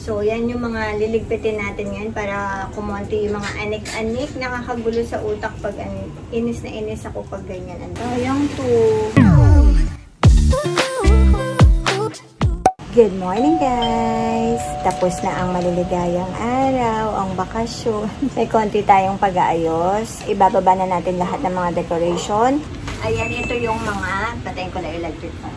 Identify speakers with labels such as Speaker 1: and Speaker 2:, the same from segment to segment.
Speaker 1: So, yan yung mga liligpitin natin ngayon para kumonti yung mga anik-anik. Nakakagulo sa utak pag inis na inis ako pag ganyan. Ang dayang to. Good morning guys! Tapos na ang maliligayang araw, ang bakasyon. May konti tayong pag-aayos. Ibababa na natin lahat ng mga decoration. Ayan, ito yung mga, patayin ko na electric fan.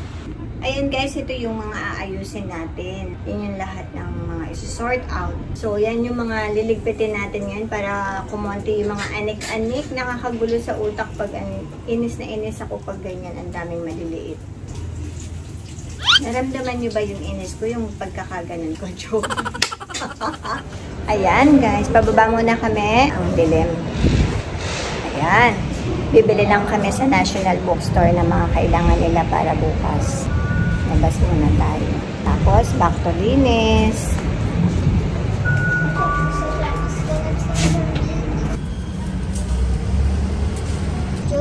Speaker 1: Ayan guys, ito yung mga aayusin natin. Yan yung lahat ng mga isi-sort out. So, yan yung mga liligpitin natin ngayon para kumonti yung mga anik-anik. Nakakagulo sa utak pag inis na inis ako pag ganyan. Ang daming maliliit. Naramdaman nyo ba yung inis ko? Yung pagkakaganon ko, joke. Ayan guys, pababa muna kami. Ang dilim. Ayan. Bibili lang kami sa National Bookstore ng mga kailangan nila para bukas. Labas muna tayo. Tapos, back to linis.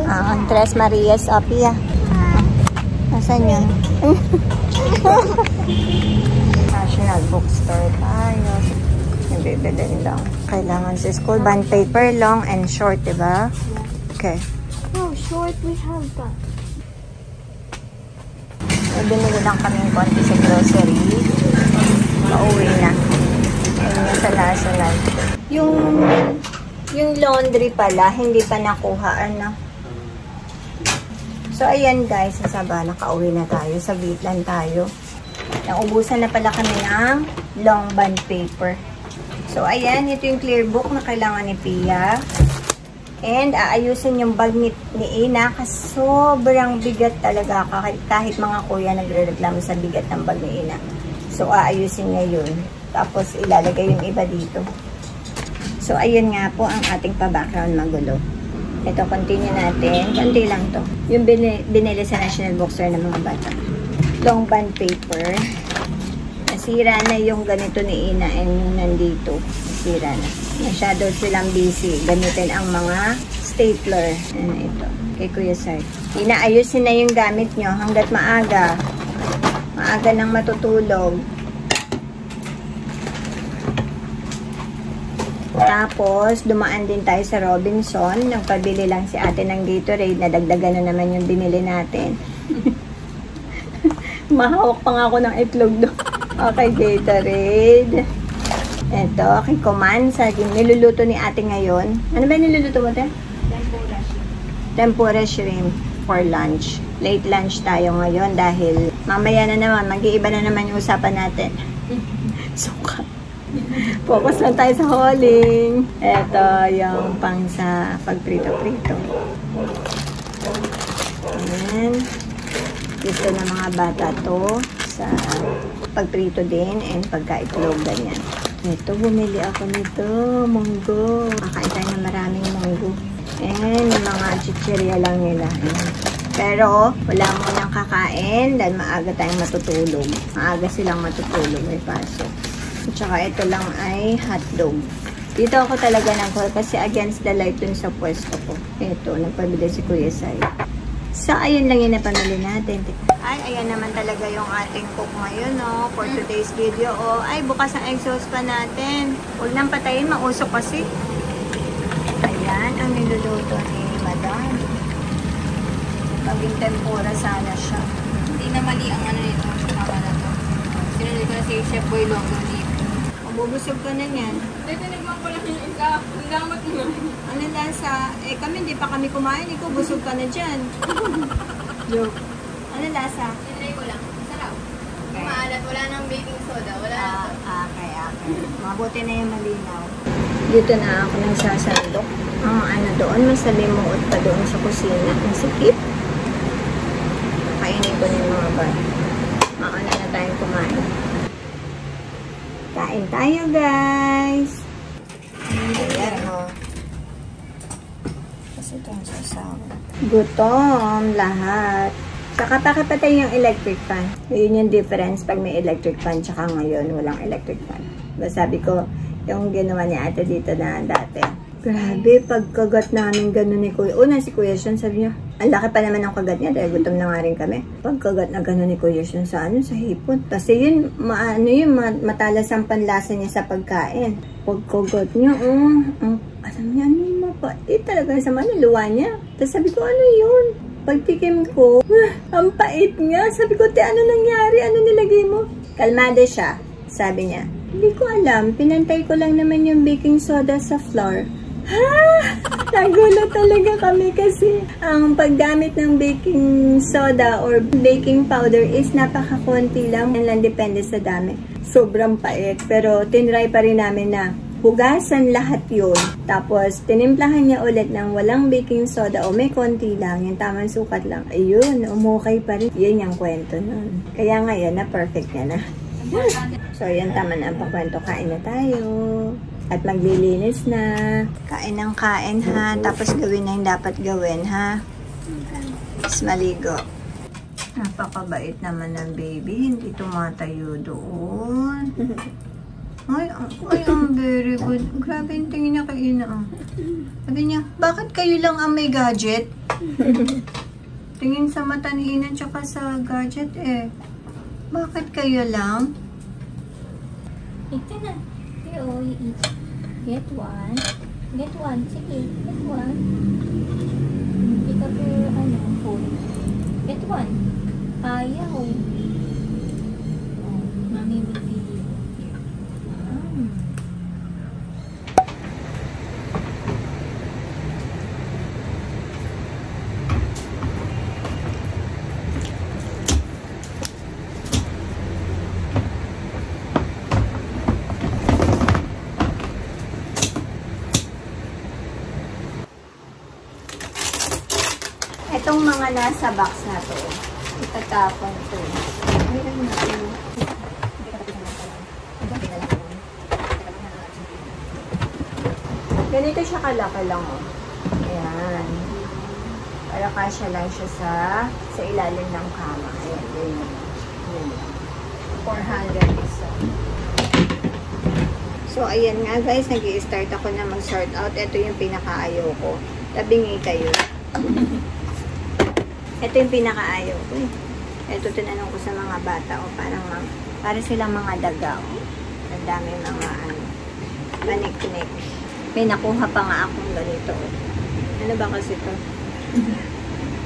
Speaker 1: Ang Tres Marias Apia. Nasaan yun? National Bookstore tayo. Nabibili lang. Kailangan sa school. Bond paper, long and short, diba? Okay.
Speaker 2: No, short, we have that.
Speaker 1: Binili lang kami konti sa grocery. Pauwi na. Ayun sa National. Yung laundry pala, hindi pa nakuhaan na. So, ayan guys, sasaba, nakauwi na tayo. Saglit lang tayo. Naubusan na pala kami ng long bond paper. So, ayan, ito yung clear book na kailangan ni Pia. And, aayusin yung bag ni Ina kasi sobrang bigat talaga. Kahit mga kuya nagre-reklamo sa bigat ng bag ni Ina. So, aayusin niya yun. Tapos, ilalagay yung iba dito. So, ayun nga po ang ating pa-background magulo. Ito, continue natin. Konti lang to. Yung binili sa National Bookstore ng mga bata. Long bond paper. Nasira na yung ganito ni Ina and yung nandito. Nasira na. Masyado silang busy. Gamitin ang mga stapler. Ano ito? Kay Kuya Sar. Inaayusin na yung gamit nyo hanggat maaga. Maaga nang matutulog. Tapos, dumaan din tayo sa Robinson. Nagpabili lang si ate ng Gatorade. Nadagdagan na naman yung binili natin. Mahawak pa nga ako ng itlog doon. Okay, Gatorade. Ito, kay Coman. Niluluto ni ate ngayon. Ano ba niluluto mo, te?
Speaker 2: Tempura shrimp.
Speaker 1: Tempura shrimp for lunch. Late lunch tayo ngayon dahil mamaya na naman, mag-iiba na naman yung usapan natin. Suka. Focus lang tayo sa hauling. Ito, yung pang sa pagprito-prito. Ayan. Gusto ng mga bata to sa pagprito din and pagka-itlog, ganyan. Ito, bumili ako nito. Munggo. Kakain tayo ng maraming munggo. And yung mga chichirya lang nila. Pero, wala munang kakain dahil maaga tayong matutulog. Maaga silang matutulog. May paso. At saka ito lang ay hotdog. Dito ako talaga nang kasi against the light dun sa pwesto ko. Ito, nagpabili si Kuya Sai. So, ayun lang yung napamili natin. Ay, ayan naman talaga yung ating cook ngayon, no? For today's video, oh. Ay, bukas ang exhaust pa natin. Huwag nang patayin, mausok kasi. Ayan, ang niluluto ni Madam. Maging tempura sana siya.
Speaker 2: Hindi na mali ang ano nito. Tama na to. Sinunod ko na si Chef Boy Longo dito.
Speaker 1: Mabubusog ka na yan.
Speaker 2: Tinigman ko lang yung isa. Ang gamot mo.
Speaker 1: Ano lasa? Eh, kami, hindi pa kami kumain. Ikaw, busog ka na dyan. Joke. Ano lasa?
Speaker 2: Tinry ko lang. Sarap. Okay. Maalat. Wala nang baking soda. Wala na to.
Speaker 1: Okay. Mabuti na yung malinaw. Dito na ako nagsasandok. Ang ano doon, may salimuot pa doon sa kusina. Ang sikip. Kainin ko na yung mga bata. Mauna na tayong kumain. Kain tayo, guys! Ayan, ho. Kasi ito yung sasawa. Gutom lahat. Saka pakipatay yung electric fan. Yun yung difference pag may electric fan tsaka ngayon walang electric fan. Diba sabi ko, yung ginawa ni ate dito na dati. Grabe, pagkagat namin gano'n ni Kuya. Una si Kuya Sean, sabi niya, ang laki pa naman ng kagat niya dahil gutom na nga rin kami. Pagkagat na gano'n ni Kuya Sean sa sa hipon. Kasi yun, matalas ang panlasa niya sa pagkain. Pagkagat niya, alam niya, mapait talaga sa manuluwa niya. Tapos sabi ko, ano yun? Pagtikim ko, ang pait niya. Sabi ko, ano nangyari? Ano nilagay mo? Kalmado siya, sabi niya. Hindi ko alam, pinantay ko lang naman yung baking soda sa flour. Nagulo talaga kami kasi ang paggamit ng baking soda or baking powder is napakakunti lang. Yan lang depende sa dami. Sobrang pait. Pero tinry pa rin namin na hugasan lahat yun. Tapos tinimplahan niya ulit ng walang baking soda o may konti lang. Yung tamang sukat lang. Ayun, umukay pa rin. Yun yung kwento nun. Kaya ngayon na perfect niya na. So yan, tama na ang pakwento. Kain na tayo. At maglilinis na. Kain ng kain ha. Tapos gawin na yung dapat gawin ha. Tapos maligo. Napakabait naman ng baby. Hindi tumatayo doon. Ay, ang very good. Grabe yung tingin niya kay Ina. Sabi niya, bakit kayo lang ang may gadget? Tingin sa mata ni Ina tsaka sa gadget eh. Bakit kayo lang?
Speaker 2: Ito na. Get one. Get one. Sige, get one. Pick up your, phone. Get one. Ayaw. Oh, mommy will feed you.
Speaker 1: Itong mga nasa box na to, itatapon to. Ganito siya kalaki lang, oh. Ayan. Para kasya lang siya sa ilalim ng kama. Ayan, yun. 400 isa. So, ayan nga guys, nag-i-start ako na mag-sort out. Ito yung pinakaayaw ko. Tabingi kayo. Ito yung pinakaayaw ko eh. Ito tinanong ko sa mga bata o para silang mga daga. Ang dami mga panik-nik. May nakuha pa nga akong ganito. Ano ba kasi ito?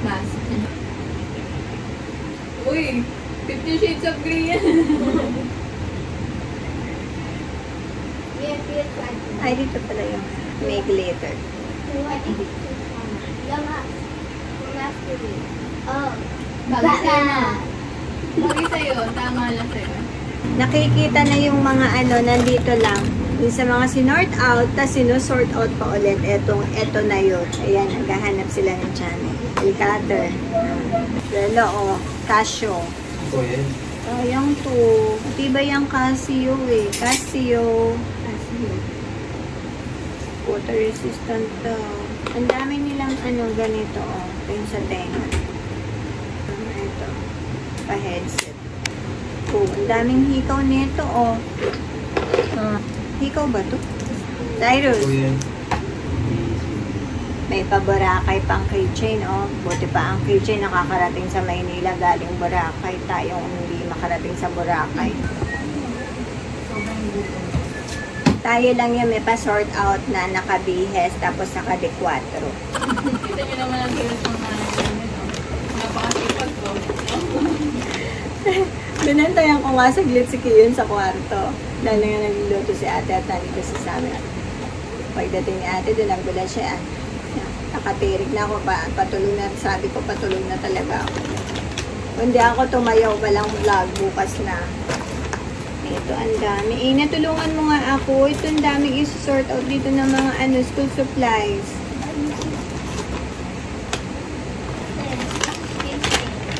Speaker 2: Mas. Uy! 50 Shades of Grey yan.
Speaker 1: Ay, dito pala yung may glitter.
Speaker 2: Oh, bagay sa'yo na. Bagay sa'yo, tama lang sa'yo.
Speaker 1: Nakikita na yung mga nandito lang. Yung sa mga sinort out, tapos sinusort out pa ulit. Eto na yun. Ayan, naghahanap sila ng channel. El-cutter. Lalo, Casio. Sayang to. Di ba yung Casio eh? Casio. Water resistant to. Ang dami nilang ganito, oh. Ito yung sa tenga. Ito. Pa-headset. Oh, ang daming hikaw nito, oh. Hikaw ba to? Cyrus. May pa-Boracay pang keychain, oh. Buti pa ang keychain nakakarating sa Maynila galing Boracay. Tayong hindi makarating sa Boracay. Tayo lang yung may pa-sort out na nakabihes tapos naka-D4.
Speaker 2: Kita nyo naman ang hirap ng napakasipag ko.
Speaker 1: Binantayan ko nga saglit si Kiyon sa kwarto. Dahil nga nagluluto si ate at nandito sa amin. Pagdating ni ate, doon nagulat siya. Nakatirig na ako pa. Patulog na. Sabi ko, patulog na talaga ako. Hindi ako tumayaw, walang vlog. Bukas na. Ito, ang dami. Natulungan mo nga ako. Ito, ang daming i-sort out dito ng mga school supplies.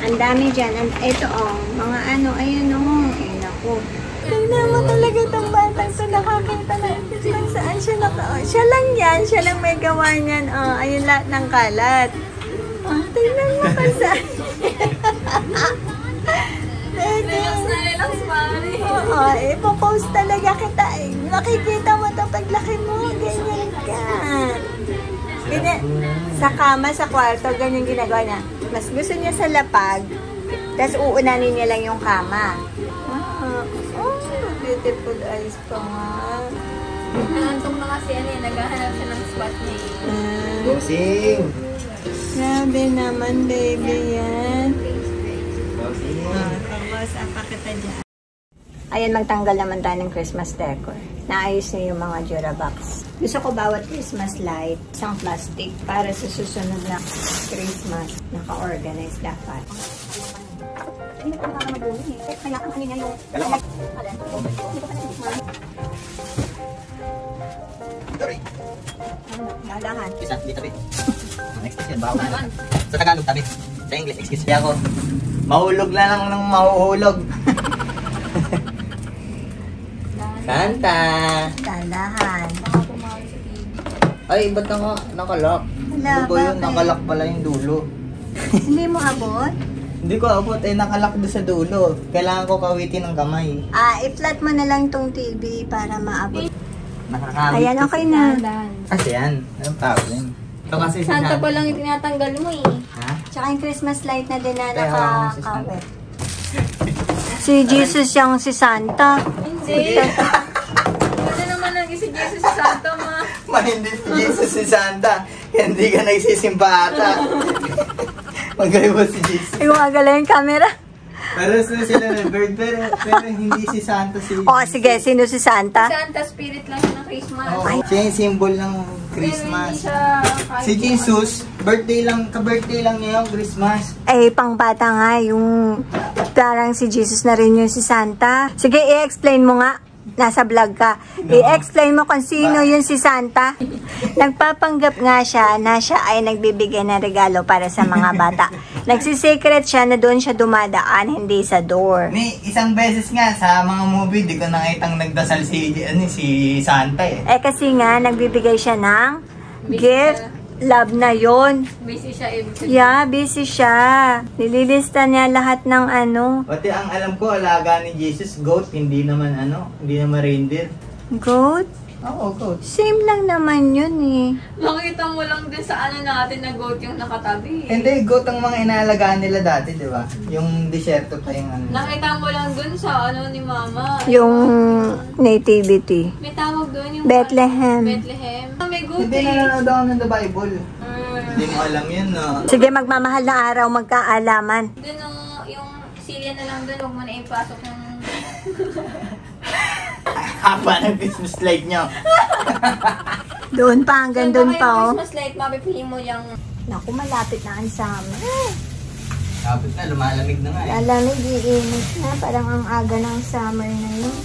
Speaker 1: Ang dami dyan. Ito, mga ayan, ayun ako. Tingnan mo talaga itong batang ito. Nakakita na. Kung saan siya siya lang yan. Siya lang may gawa niyan. Ayun lahat ng kalat. Tingnan mo kung saan.
Speaker 2: Relax na relax, Mari.
Speaker 1: Oo, ipopost talaga kita eh. Makikita mo ito paglaki mo. Ganyan ka. Ganyan. Sa kama, sa kwarto, ganyan ginagawa niya. Mas gusto niya sa lapag, tapos uunanin niya lang yung kama. Oh, beautiful eyes pa nga.
Speaker 2: Nangantok na kasi naghahanap siya ng spot niya.
Speaker 3: Bossing!
Speaker 1: Grabe naman, baby yan.
Speaker 3: Bossing!
Speaker 1: Tapos, apa kita dyan. Ayan, magtanggal naman tayo ng Christmas decor. Naayos niya yung mga Durabox. Gusto ko bawat Christmas light, isang plastic, para sa susunod na Christmas, naka-organize dapat. Hindi ko pa mag-uwi eh. Kaya ang ano niya yung...
Speaker 3: Sorry.
Speaker 1: Lalahan.
Speaker 3: Isa, dito tabi. Next question, bawal na. Sa Tagalog tabi. Sa English, excuse me ako. Mahulog na lang ng mahuhulog. Santa!
Speaker 1: Lalahan.
Speaker 2: Baka pumawi sa TV.
Speaker 3: Ay, ba't nakalak?
Speaker 1: Wala,
Speaker 3: Ano ba yun?
Speaker 1: bakit?
Speaker 3: Nakalak pala yung dulo.
Speaker 1: Hindi mo abot?
Speaker 3: Hindi ko abot, nakalak doon sa dulo. Kailangan ko kawitin ng kamay.
Speaker 1: I-flat mo na lang tong TV para maabot.
Speaker 3: Nakakawit.
Speaker 1: Ayan, okay na.
Speaker 2: Dahan.
Speaker 3: Kasi yan, anong problem? Ito kasi si
Speaker 2: Santa pa lang yung tinatanggal mo eh.
Speaker 3: Ha?
Speaker 1: Tsaka yung Christmas light na din na
Speaker 3: Kaya ako si
Speaker 1: nakakawit. Si Jesus yung si Santa.
Speaker 2: Hindi. Hindi naman nang si Jesus sa Santa, ma.
Speaker 3: Hindi si Jesus si Santa. Hindi ka nagsisimba ata. Magaling mo si Jesus.
Speaker 1: Iwagala yung camera.
Speaker 3: Pero sila na bird, pero hindi si Santa si
Speaker 1: O, sige, sino si Santa?
Speaker 2: Santa spirit lang siya ng Christmas.
Speaker 3: Oh, siya yung symbol ng Christmas.
Speaker 2: Pero hindi siya kahit
Speaker 3: Si Jesus, birthday lang, ka-birthday lang niya yung Christmas.
Speaker 1: Eh, pang bata nga, yung parang si Jesus na rin yung si Santa. Sige, i-explain mo nga. Nasa vlog ka. I-explain mo kung sino yun si Santa. Nagpapanggap nga siya na siya ay nagbibigay ng regalo para sa mga bata. Nagsisecret siya na doon siya dumadaan, hindi sa door.
Speaker 3: May isang beses nga sa mga movie, di ko nakitang nagdasal si Santa eh.
Speaker 1: Eh, kasi nga, nagbibigay siya ng gift. Love na yon.
Speaker 2: busy siya ibig sabihin.
Speaker 1: Yeah, busy siya. Nililista niya lahat ng ano.
Speaker 3: Pati ang alam ko, alaga ni Jesus, goat, hindi naman reindeer.
Speaker 1: Goat?
Speaker 3: Oo, goat.
Speaker 1: Same lang naman yun eh.
Speaker 2: Makita mo lang din sa ano natin na goat yung nakatabi.
Speaker 3: Hindi, goat ang mga inaalagaan nila dati, di ba? Yung desierto pa yung ano.
Speaker 2: Nakita mo lang dun sa ano ni Mama.
Speaker 1: Yung nativity.
Speaker 2: May tawag doon yung
Speaker 1: Bethlehem.
Speaker 2: Bethlehem. May goat
Speaker 3: Hindi
Speaker 2: eh.
Speaker 3: nanonood ako ng The Bible. Hindi mo alam yun, no?
Speaker 1: Sige, magmamahal na araw, magkaalaman.
Speaker 2: Doon yung silya na lang doon, huwag mo na ipasok yung...
Speaker 3: Haba ng Christmas light nyo.
Speaker 1: Doon pa, hanggang doon pa oh.
Speaker 2: Christmas light, mapipili mo yung...
Speaker 1: Naku, malapit na ang summer.
Speaker 3: Kapit na, lumalamig na nga eh.
Speaker 1: Lalamig, iinit na. Parang ang aga ng summer na yun.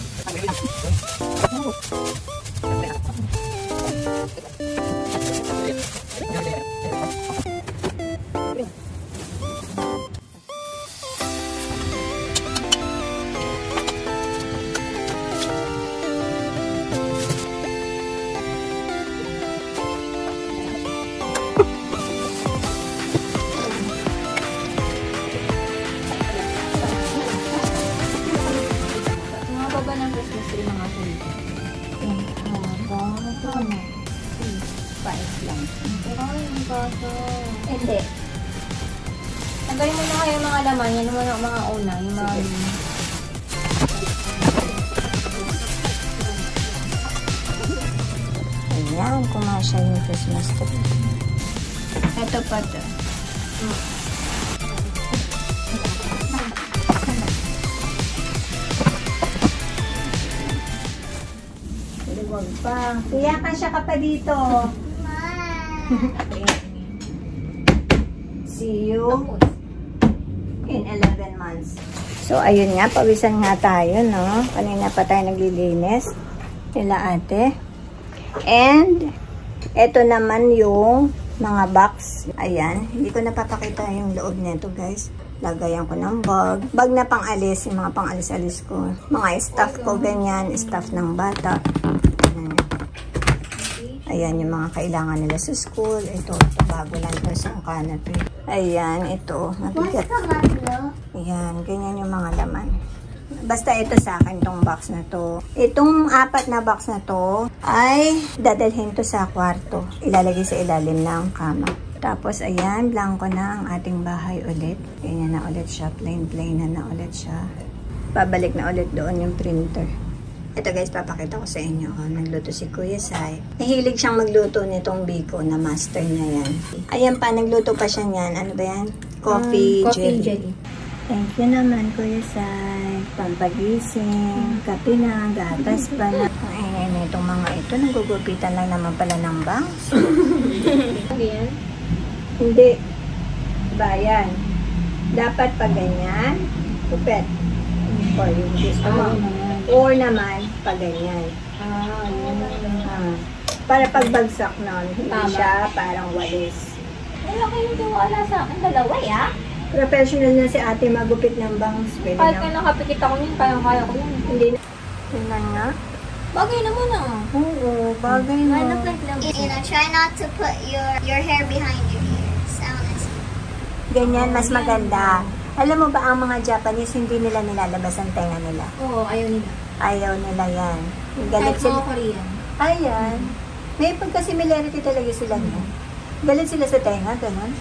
Speaker 2: Mga baba ng Christmas tree, mga huli.
Speaker 1: Five lang.
Speaker 2: Ay, ang bata.
Speaker 1: Hindi.
Speaker 2: Tanggalin mo na kayo yung mga laman, yan yung mga una, yung mga...
Speaker 1: Ayan, kumasya yung Christmas tree. Ito pa to. Huwag pa. Kaya kasya ka pa dito. See you in 11 months. So, ayun nga, pawisan nga tayo, no? Kanina pa tayo naglilinis. Nila ate. And, ito naman yung mga box. Ayan. Hindi ko napapakita yung loob nito, guys. Lagayan ko ng bag. Bag na pang-alis. Yung mga pang-alis-alis ko. Mga stuff ko, ganyan. Stuff ng bata. Ayan, yung mga kailangan nila sa school. Ito bago lang ito sa canopy. Ayan, ito. Mabigat. Ayan, ganyan yung mga laman. Basta ito sa akin, itong box na to. Itong 4 na box na to ay dadalhin to sa kwarto. Ilalagay sa ilalim ng kama. Tapos, ayan, blanco na ang ating bahay ulit. Ganyan na ulit siya. Plain na ulit siya. Babalik na ulit doon yung printer. Ito guys, papakita ko sa inyo. Oh, nagluto si Kuya Sai. Nahilig siyang magluto nitong biko na master niya yan. Ayan pa, nagluto pa siya niyan. Ano ba yan? Coffee jelly. Thank you naman, Kuya Sai. Pampagising, kape na, gatas pa na. Ang ingay na itong mga ito. Nagugupitan lang naman pala ng bangs.
Speaker 2: Ayan.
Speaker 1: Hindi. Bayan. Dapat pag ganyan, kupet. Or yung gusto mo. Or naman, pag ganyan. Para pagbagsak nun, hindi
Speaker 2: Tama.
Speaker 1: siya parang walis.
Speaker 2: Wala kayong tiwala sa akin. Dalawa, ya?
Speaker 1: Professional na si ate magupit ng bangs. Pwede
Speaker 2: Kahit
Speaker 1: na.
Speaker 2: ka nakapikit ako yun, kaya ko yun.
Speaker 1: Hindi na. Tingnan nga.
Speaker 2: Bagay naman ah.
Speaker 1: Oo, bagay na.
Speaker 4: Try not to put your hair behind your ears.
Speaker 1: Ganyan, mas maganda. Alam mo ba, ang mga Japanese, hindi nila nilalabas ang tenga nila.
Speaker 2: Oo, ayaw nila.
Speaker 1: Ayaw nila yan. Galit
Speaker 2: Kahit
Speaker 1: sila.
Speaker 2: mga Korean.
Speaker 1: Ayan. May pagka-similarity talaga sila niyan. Galit sila sa tenga, ganun.